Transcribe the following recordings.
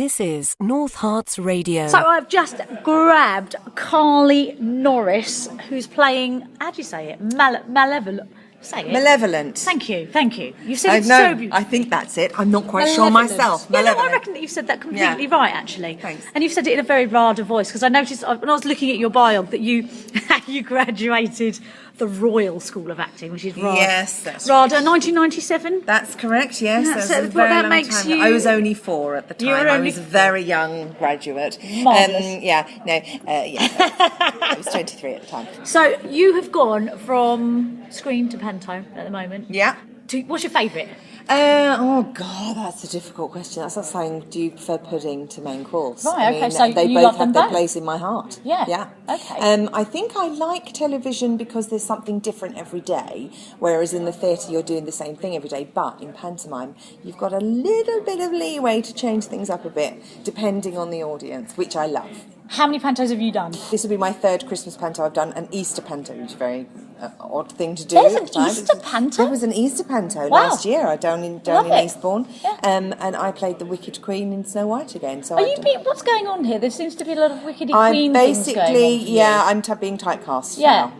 This is North Hearts Radio. So I've just grabbed Carly Norris, who's playing, how do you say it? Malevolent. Say it. Malevolent. Thank you. You said it no, so beautifully. I think that's it. I'm not quite sure myself. Yeah, no, I reckon that you've said that completely right, actually. Thanks. And you've said it in a very RADA voice, because I noticed when I was looking at your bio that you graduated the Royal School of Acting, which is RADA. Yes, that's RADA, 1997? That's correct, yes. Yeah, That so was a very that long makes time. you... I was only 4 at the time. You were I only was a very young graduate. Marvellous. I was 23 at the time. So you have gone from screen to panto at the moment. Yeah. What's your favourite? Oh God, that's a difficult question. That's like saying, do you prefer pudding to main course? Right, okay, so they you both love have them their both? place in my heart. Yeah. Okay. I think I like television because there's something different every day, whereas in the theatre you're doing the same thing every day. But in pantomime, you've got a little bit of leeway to change things up a bit, depending on the audience, which I love. How many pantos have you done? This will be my 3rd Christmas panto I've done, an Easter panto, which is a very odd thing to do. There's at an the time. Easter panto? There was an Easter panto Wow. last year down in Eastbourne, and I played the Wicked Queen in Snow White again. So what's going on here? There seems to be a lot of Wickedy I'm Queen things going on. basically, I'm being typecast. Yeah.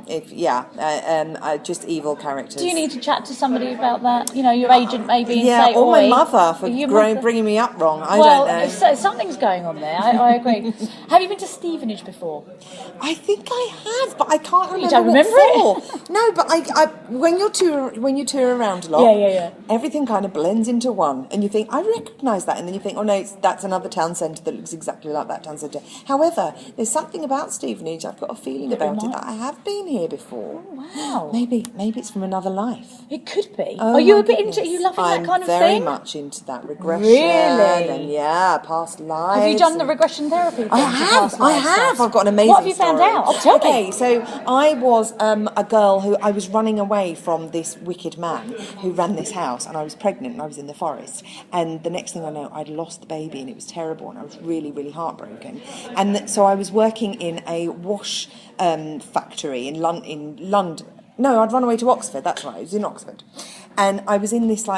Now. Just evil characters. Do you need to chat to somebody about that? You know, your agent maybe, and say, or my "Oi, mother for your mother?" bringing me up wrong. I Well, don't know. so something's going on there. I agree. Have you been to Stevenage before? I think I have, but I can't remember. You don't remember what for. No, but I when you tour around a lot, everything kind of blends into one, and you think I recognise that, and then you think, oh no, that's another town centre that looks exactly like that town centre. However, there's something about Stevenage. I've got a feeling about it that I have been here before. Oh, wow. Maybe it's from another life. It could be. Oh, Are you my a bit goodness. into? Are you loving that kind of I'm very thing? much into that regression. Really? And past lives. Have you done the regression therapy? I have. I've got an amazing What have you found story. out? Tell me. Okay, so I was a girl who I was running away from this wicked man who ran this house, and I was pregnant and I was in the forest, and the next thing I know I'd lost the baby, and it was terrible, and I was really, really heartbroken. And so I was working in a wash factory in London. No, I'd run away to Oxford, that's right, I was in Oxford. And I was in this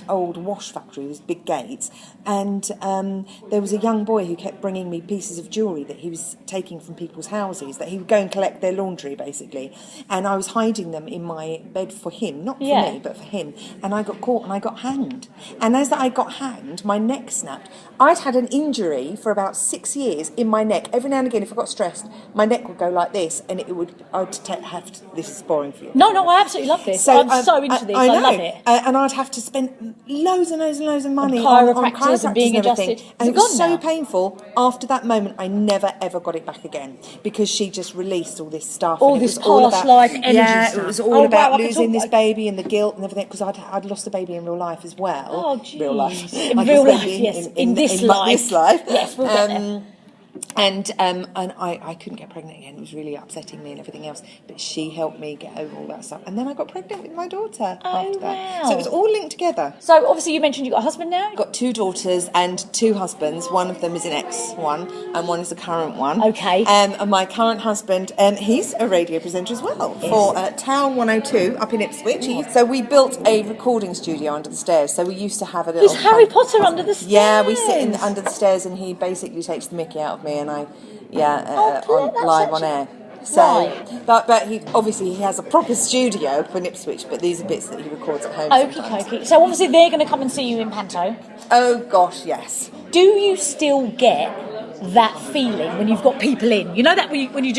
old wash factory with big gates, and there was a young boy who kept bringing me pieces of jewellery that he was taking from people's houses, that he would go and collect their laundry basically, and I was hiding them in my bed for him, not for me but for him, and I got caught and I got hanged. And as I got hanged, my neck snapped. I'd had an injury for about 6 years in my neck. Every now and again, if I got stressed, my neck would go like this, and this is boring for you. No, I absolutely love this. So, I'm so into this. I love it. And I'd have to spend loads and loads of money on on chiropractors and being everything. adjusted. And Is it it was gone so now? painful. After that moment, I never ever got it back again, because she just released all this stuff. All and it this was all past about, life energy stuff. it was all about I can losing talk this baby and the guilt and everything, because I'd lost a baby in real life as well. Oh, jeez. Real life. In Like real this life, baby yes. In this life. Yes, we'll get there. And I couldn't get pregnant again. It was really upsetting me and everything else. But she helped me get over all that stuff. And then I got pregnant with my daughter after that. Wow. So it was all linked together. So obviously you mentioned you've got a husband now? I've got 2 daughters and 2 husbands. One of them is an ex-one and one is a current one. Okay. And my current husband, he's a radio presenter as well for Town 102 up in Ipswich. So we built a recording studio under the stairs. So we used to have a little... Is Harry Potter under the stairs? Yeah, we sit under the stairs and he basically takes the mickey out of me, and I... live on air. So, Right. but he has a proper studio up in Ipswich, but these are bits that he records at home. Okie sometimes. dokie. So obviously they're going to come and see you in Panto. Oh gosh, yes. Do you still get that feeling when you've got people in? You know that when you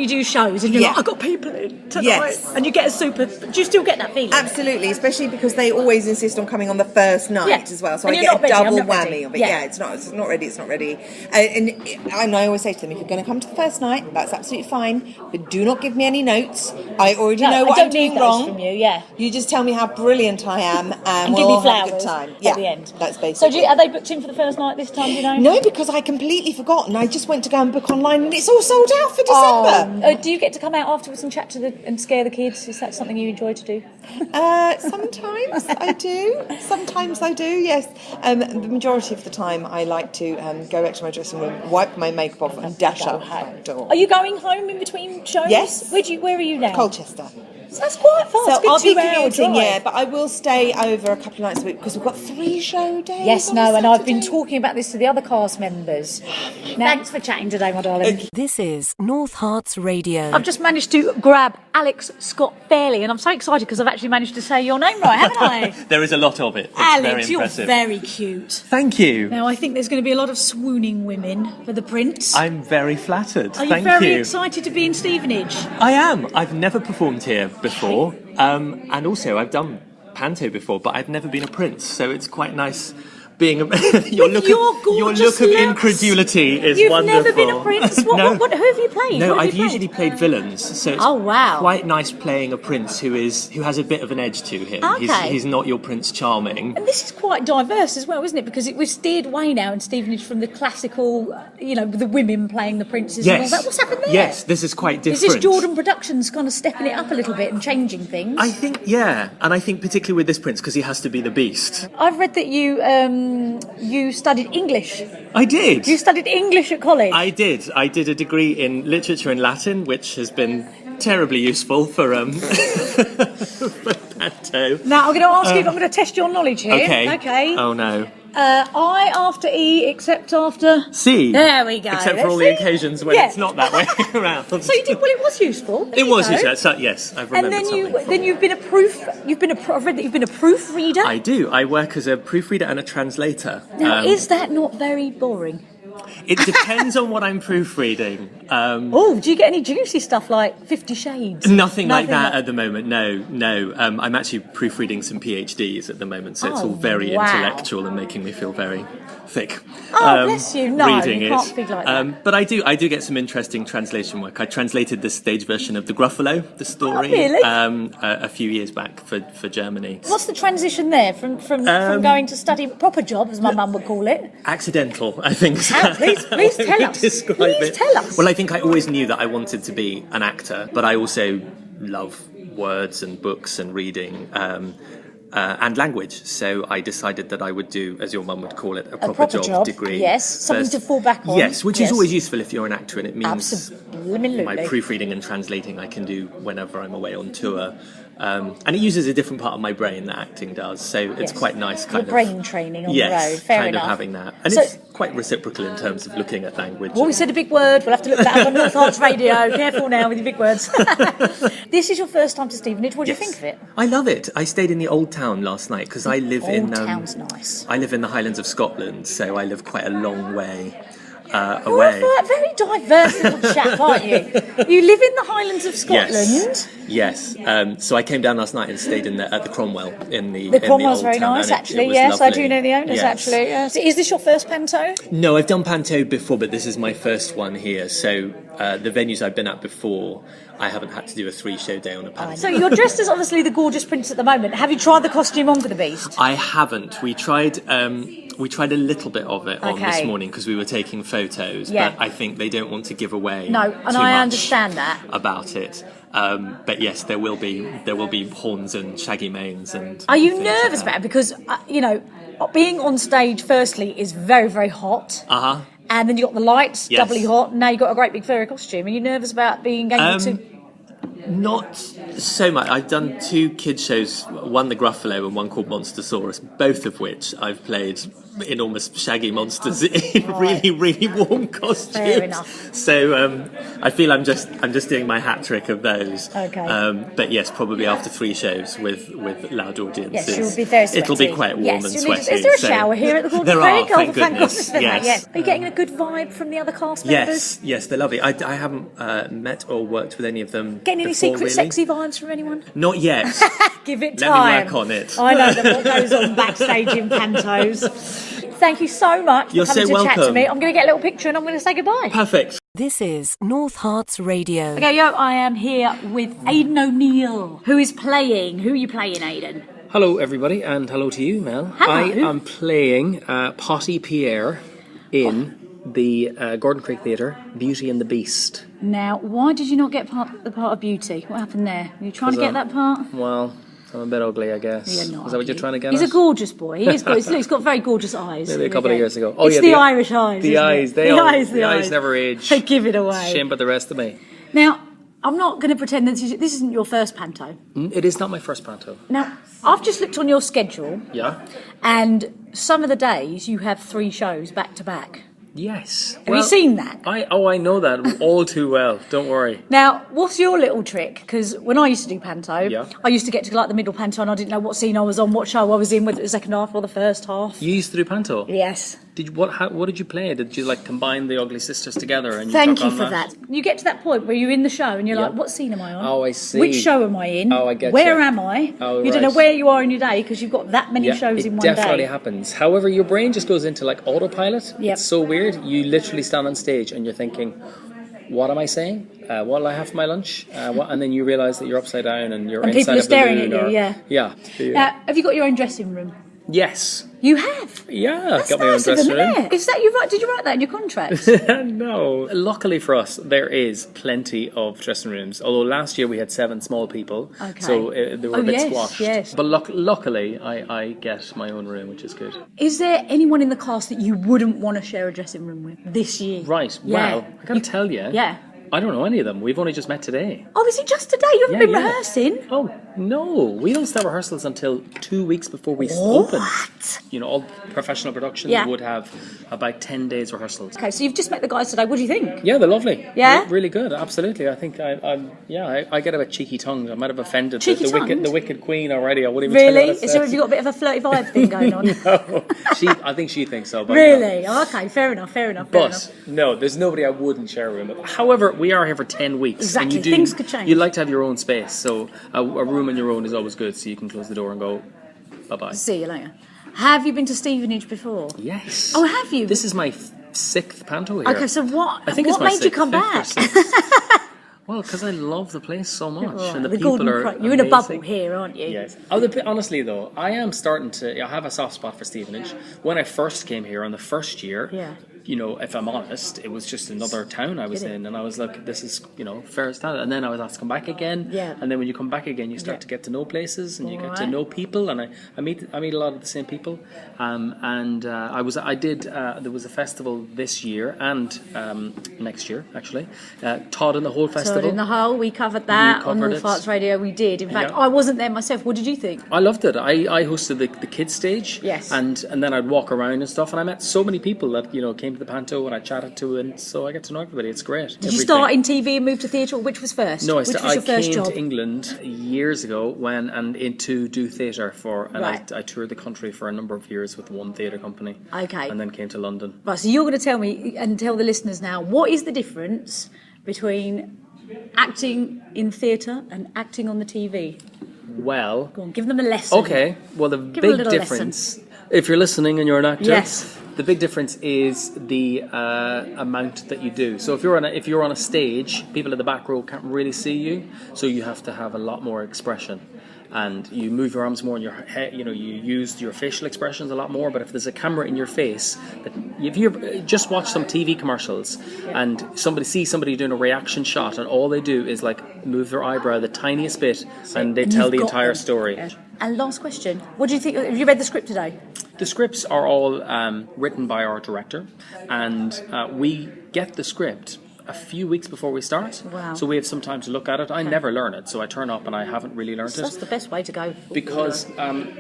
do shows and you're like, I've got people in tonight, Yes. and you get a super... Do you still get that feeling? Absolutely, especially because they always insist on coming on the first night as well. So And I you're get not a ready, I'm double not ready. whammy of it. Yeah. It's not ready. And I always say to them, if you're going to come to the first night, that's absolutely fine, but do not give me any notes. I already know what I'm doing wrong. From you, yeah. You just tell me how brilliant I am, and give we'll me all have a flowers good time. at the end. That's basically. So are they booked in for the first night this time? Do you know? No, because I completely forgot, and I just went to go and book online, and it's all sold out for December. Do you get to come out afterwards and chat and scare the kids? Is that something you enjoy to do? Sometimes I do. Sometimes I do. Yes. The majority of the time, I like to go back to my dressing room, wipe my makeup off, and dash out the front door. Are you going home in between shows? Yes. Where are you now? Colchester. So that's quite fast. So Good I'll be 2 hour commuting, drive. but I will stay over a couple of nights a week because we've got 3 show days. Yes, on no, a and I've been Saturday. talking about this to the other cast members. Now, thanks for chatting today, my darling. This is North Hearts Radio. I've just managed to grab Alex Scott Fairley, and I'm so excited because I've actually managed to say your name right, haven't I? There is a lot of it. It's Alex, very you're impressive. very cute. Thank you. Now, I think there's going to be a lot of swooning women for the Prince. I'm very flattered. Are you Thank very you. excited to be in Stevenage? I am. I've never performed here before, and also I've done panto before, but I've never been a prince, so it's quite nice being a. your look gorgeous of looks. incredulity is You've wonderful. never been a prince? What, No. who have you played? No, What have I've you played? usually played villains, so it's Oh, wow. quite nice playing a prince who has a bit of an edge to him. Okay. He's not your Prince Charming. And this is quite diverse as well, isn't it? Because we've steered away now in Stevenage from the classical, the women playing the princes and all Yes. that. What's happened there? Yes, this is quite Is different. this Jordan Productions kind of stepping it up a little bit and changing things? I think, yeah, and I think particularly with this prince because he has to be the beast. I've read that you studied English. I did. You studied English at college. I did. I did a degree in literature and Latin, which has been terribly useful for for panto. Now I'm going to ask you. I'm going to test your knowledge here. Okay. Okay. Oh no. I after E, except after C. There we go. Except for Let's all see. the occasions when Yeah. it's not that way around. So you did. Well, it was useful. There It you was go. useful. So, yes, I've remembered And something. then you've been a proof. I've read that you've been a proofreader. I do. I work as a proofreader and a translator. Now, is that not very boring? It depends on what I'm proofreading. Oh, do you get any juicy stuff like 50 Shades? Nothing like that at the moment. No. I'm actually proofreading some PhDs at the moment, so it's all very wow. intellectual and making me feel very thick. Oh, bless you. No, reading you it. can't speak like that. But I do get some interesting translation work. I translated the stage version of The Gruffalo, the story, really? a few years back for Germany. What's the transition there from going to study proper job, as my mum would call it? Accidental, I think. How? Please how I tell would us. describe Please it. tell us. Well, I think I always knew that I wanted to be an actor, but I also love words and books and reading. And language, so I decided that I would do, as your mum would call it, a proper job degree. Yes, something to fall back on. Yes, which Yes. is always useful if you're an actor, and it means Absolutely. my proofreading and translating I can do whenever I'm away on tour. And it uses a different part of my brain that acting does, so it's quite nice kind of brain training on yes, the road. Fair kind enough. of having that. And So- it's quite reciprocal in terms of looking at language. Oh, we said a big word. We'll have to look that up on North Hearts Radio. Careful now with your big words. This is your first time to Stevenage. What do you think of it? I love it. I stayed in the Old Town last night because I live in... Old Town's nice. I live in the Highlands of Scotland, so I live quite a long way You're away. a very diverse little chap, aren't you? You live in the Highlands of Scotland. Yes. So I came down last night and stayed at the Cromwell in the. The Cromwell's in the Old very Town, nice, and actually. it was Yes, I lovely. do know the owners, Yes. actually. Yes. Is this your first panto? No, I've done panto before, but this is my first one here. So the venues I've been at before, I haven't had to do a 3-show day on a panto. So you're dressed as obviously the gorgeous prince at the moment. Have you tried the costume on for the Beast? I haven't. We tried a little bit of it on this Okay. morning because we were taking photos, Yeah. but I think they don't want to give away No, and too I much understand that. about it. But yes, there will be horns and shaggy manes and. Are you things like nervous that. about it? Because, being on stage, firstly, is very, very hot. Uh-huh. And then you've got the lights, Yes. doubly hot, and now you've got a great big furry costume. Are you nervous about being able to... Not so much. I've done 2 kids shows, one the Gruffalo and one called Monstersaurus, both of which I've played enormous shaggy monsters in really, really warm costumes. Fair enough. So I feel I'm just doing my hat trick of those. Okay. But yes, probably after 3 shows with loud audiences, Yes, you'll be very sweaty. it'll be quite warm Yes, and you'll need- sweaty. Is there a so- shower here at the Gordon There Craig? are, thank Thank goodness. goodness for that, Yes. yes. Are you getting a good vibe from the other cast members? Yes, they're lovely. I haven't met or worked with any of them Getting any before, secret really. sexy vibes from anyone? Not yet. Give it Let me time. work on it. I know that what goes on backstage in pantos. Thank you so much You're for coming so to chat to welcome. me. I'm going to get a little picture and I'm going to say goodbye. Perfect. This is North Hearts Radio. Okay, I am here with Aidan O'Neill, who is playing. Who are you playing, Aidan? Hello, everybody, and hello to you, Mel. Hello. I am playing Potty Pierre in the Gordon Craig Theatre, Beauty and the Beast. Now, why did you not get the part of Beauty? What happened there? Were you trying to get that part? Well, I'm a bit ugly, I guess. You're not Is that what you're ugly. trying to get He's at? a gorgeous boy. He is gorgeous. He's got very gorgeous eyes. Maybe a There we couple of go. years ago. Oh, It's yeah, the Irish eyes. The isn't eyes, it? the eyes. eyes never age. They give it away. Shame about the rest of me. Now, I'm not going to pretend that this isn't your first panto. It is not my first panto. Now, I've just looked on your schedule. Yeah? And some of the days you have 3 shows back to back. Yes. Have you seen that? I know that all too well. Don't worry. Now, what's your little trick? Because when I used to do panto, Yeah. I used to get to like the middle panto and I didn't know what scene I was on, what show I was in, whether it was the second half or the first half. You used to do panto? Yes. What did you play? Did you like combine the Ugly Sisters together? And Thank took you on for that. You get to that point where you're in the show and you're Yeah. like, what scene am I on? Oh, I see. Which show am I in? Oh, I get Where you. am I? Oh, you don't know right. where you are in your day because you've got that many shows in one day. It definitely happens. However, your brain just goes into like autopilot. Yep. It's so weird. You literally stand on stage and you're thinking, what am I saying? What will I have for my lunch? And then you realise that you're upside down and you're And inside people are a staring balloon at you, or- yeah. Yeah. Now, have you got your own dressing room? Yes. You have? Yeah, That's got my own nice of dressing them, room. isn't it? Is that did you write that in your contract? No. Luckily for us, there is plenty of dressing rooms. Although last year we had 7 small people, Okay. so they were a bit yes, squashed. yes. But luckily, I get my own room, which is good. Is there anyone in the cast that you wouldn't want to share a dressing room with this year? Right. Yeah. Well, I gotta tell you. Yeah. I don't know any of them. We've only just met today. Oh, is it just today? You haven't been rehearsing? Oh, no. We don't start rehearsals until 2 weeks before we open. You know, all professional productions would have about 10 days rehearsals. Okay, so you've just met the guys today. What do you think? Yeah, they're lovely. Yeah? Really good, absolutely. I think I get a bit cheeky tongued. I might have offended Cheeky-tongued? the wicked queen already. I wouldn't even tell Really? you what So have you got a bit of a flirty vibe thing going on? No. I think she thinks so. But Really? Oh, okay, fair enough. But no, there's nobody I wouldn't share a room with. However, we are here for 10 weeks. Exactly, And you things could change. You like to have your own space, so a room on your own is always good, so you can close the door and go, bye-bye. See you later. Have you been to Stevenage before? Yes. Oh, have you? This is my 6th panto here. Okay, so what it's my made you 6th, come 5th or back? 6th. Well, because I love the place so much, Right, and the the people Gordon are Craig- You're in a amazing. bubble here, aren't you? Yes. Honestly, though, I am starting to. I have a soft spot for Stevenage. When I first came here on the first year, Yeah. you know, if I'm honest, it was just another town I was in, and I was like, this is, you know, fair as that. And then I was asked to come back again, Yeah. and then when you come back again, you start to get to know places, and you get to know people, and I meet a lot of the same people. There was a festival this year and next year actually. Todd and the Whole Festival. Todd in the Hole, we covered that on covered North it. Arts Radio. We did. In fact, Yeah. I wasn't there myself. What did you think? I loved it. I hosted the kids stage. Yes. And then I'd walk around and stuff, and I met so many people that, you know, came to the panto and I chatted to, and so I get to know everybody. It's great. Did you start in TV and move to theatre, or which was first? No, which was I your first came job? to England years ago to do theatre Right. I toured the country for a number of years with one theatre company. Okay. And then came to London. Right, so you're going to tell me and tell the listeners now, what is the difference between acting in theatre and acting on the TV? Well, Go on, give them a lesson. okay. Well, the Give 'em a big little difference, if you're listening and you're an actor, Yes. the big difference is the amount that you do. So if you're on a stage, people in the back row can't really see you, so you have to have a lot more expression. And you move your arms more in your head, you know, you use your facial expressions a lot more. But if there's a camera in your face, if you just watch some TV commercials and somebody doing a reaction shot, and all they do is like move their eyebrow the tiniest bit, and they tell you've the got entire them. story. And last question, what do you think? Have you read the script today? The scripts are all written by our director, and we get the script a few weeks before we start. Wow. So we have some time to look at it. I never learn it, so I turn up and I haven't really learned So it. that's the best way to go. Because,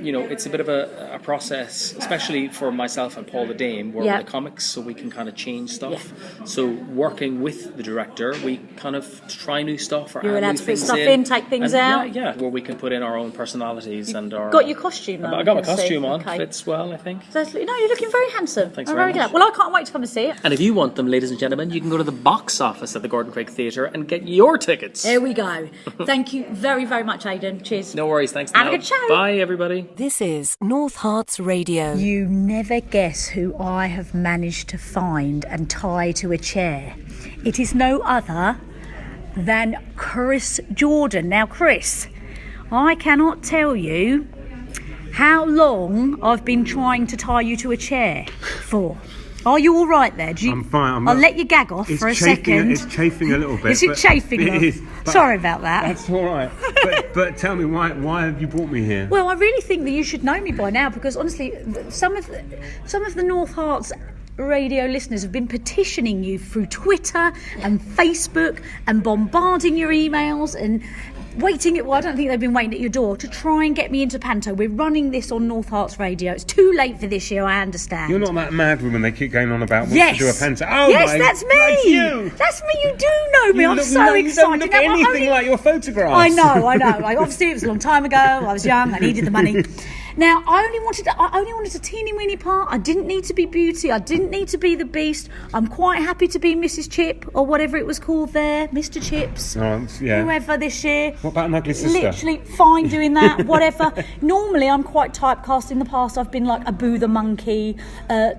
you know, it's a bit of a process, especially for myself and Paul the Dame. We're Yeah. in the comics, so we can kind of change stuff. So working with the director, we kind of try new stuff or You're add allowed new to put things stuff in, take things And out. Yeah, where we can put in our own personalities and our... Got your costume on, I got my I can see. costume on. Okay. Fits well, I think. So, no, you're looking very handsome. Thanks I'm very glad. much. Well, I can't wait to come and see it. And if you want them, ladies and gentlemen, you can go to the box office at the Gordon Craig Theatre and get your tickets. There we go. Thank you very, very much, Aidan. Cheers. No worries, thanks. Have a Nell. good show. Bye, everybody. This is North Hearts Radio. You never guess who I have managed to find and tie to a chair. It is no other than Chris Jordan. Now, Chris, I cannot tell you how long I've been trying to tie you to a chair for. Are you all right there? I'm fine. I'll let you gag off it's for a chafing, second. It's chafing a little bit. Is it but chafing? It love? is. But Sorry about that. That's all right. but tell me, why have you brought me here? Well, I really think that you should know me by now, because honestly, some of the North Hearts Radio listeners have been petitioning you through Twitter and Facebook and bombarding your emails and waiting I don't think they've been waiting at your door to try and get me into Panto. We're running this on North Hearts Radio. It's too late for this year, I understand. You're not that mad woman they keep going on about yes. to do a Panto. Oh, yes, that's me. That's you. That's me. You do know me. I'm so excited. You don't look anything like your photographs. I know. Obviously, it was a long time ago. I was young. I needed the money. Now, I only wanted a teeny weeny part. I didn't need to be Beauty. I didn't need to be the Beast. I'm quite happy to be Mrs. Chip or whatever it was called there, Mr. Chips, whoever this year. What about an ugly sister? Literally fine doing that, whatever. Normally, I'm quite typecast. In the past, I've been like Abu the monkey,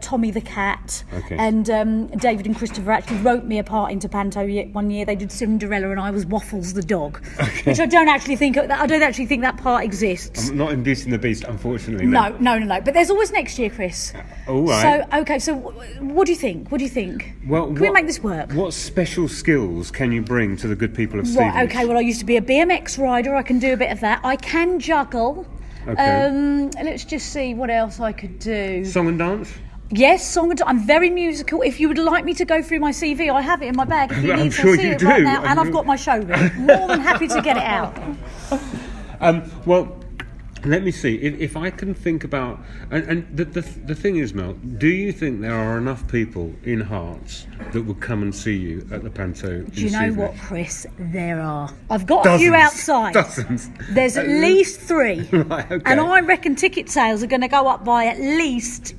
Tommy the cat, and David and Christopher actually wrote me a part into Panto one year. They did Cinderella, and I was Waffles the dog, which I don't actually think that part exists. I'm not in Beauty and the Beast, unfortunately. No. But there's always next year, Chris. All right. So what do you think? Well, can we make this work? What special skills can you bring to the good people of Stevenage? Right, okay, well, I used to be a BMX rider. I can do a bit of that. I can juggle. Okay. Let's just see what else I could do. Song and dance? Yes, song and dance. I'm very musical. If you would like me to go through my CV, I have it in my bag. If you I'm need sure to see you it do. right now. And I've got my showroom. More than happy to get it out. Well, let me see if I can think about. And the thing is, Mel, do you think there are enough people in Hearts that would come and see you at the Panto? Do you know what, Chris? There are. I've got Dozens. a few outside. Dozens. There's at least 3. Right, okay. And I reckon ticket sales are going to go up by at least.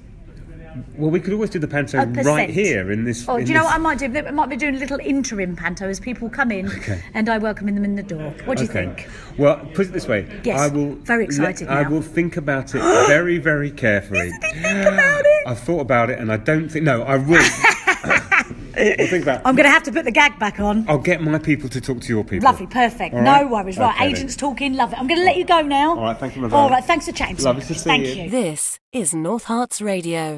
Well, we could always do the Panto %. right here in this. Oh, do you know what I might do? I might be doing a little interim Panto as people come in, and I welcome them in the door. What do you think? Well, put it this way. Yes, I will. very excited now. I will think about it very, very carefully. Think about it. I've thought about it, and I don't think. No, I will. We'll think about. I'm going to have to put the gag back on. I'll get my people to talk to your people. Lovely, perfect. All No right? worries. Right, Okay, agents talking. Love it. I'm going to let you go now. All right, thank you, my All darling. right, thanks for chatting to me. Lovely to see Thank you. you. This is North Hearts Radio.